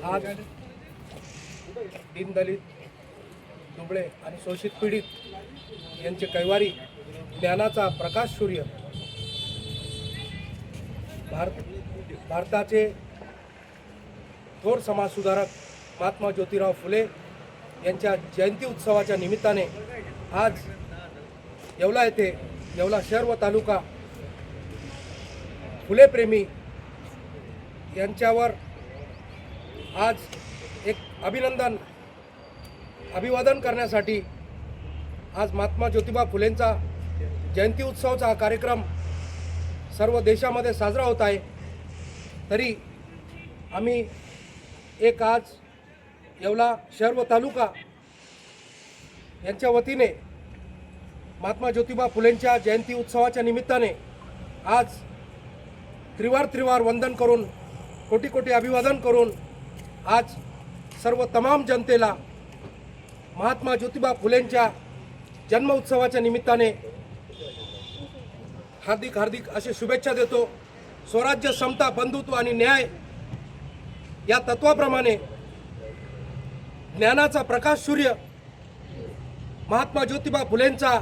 आज दीनदलित, दुबळे आणि शोषित पीडित यांचे कैवारी ज्ञानाचा प्रकाश सूर्य भारताचे थोर समाजसुधारक महात्मा ज्योतिराव फुले यांच्या जयंती उत्सवाच्या निमित्ताने आज येवला येथे येवला शहर व तालुका फुलेप्रेमी यांच्यावर आज एक अभिवादन करण्यासाठी आज महात्मा ज्योतिबा फुलेंचा जयंती उत्सवाचा हा कार्यक्रम सर्व देशामध्ये साजरा होत आहे। तरी आम्ही एक आज येवला शहर व तालुका यांच्या वतीने महात्मा ज्योतिबा फुलेंच्या जयंती उत्सवाच्या निमित्ताने आज त्रिवार वंदन करून कोटी कोटी अभिवादन करून आज सर्व तमाम जनतेला महात्मा ज्योतिबा फुलेंच्या जन्म उत्सवाच्या निमित्ताने हार्दिक असे शुभेच्छा देतो। स्वराज्य, समता, बंधुत्व आणि न्याय या तत्वाप्रमाणे ज्ञानाचा प्रकाश सूर्य महात्मा ज्योतिबा फुलेंचा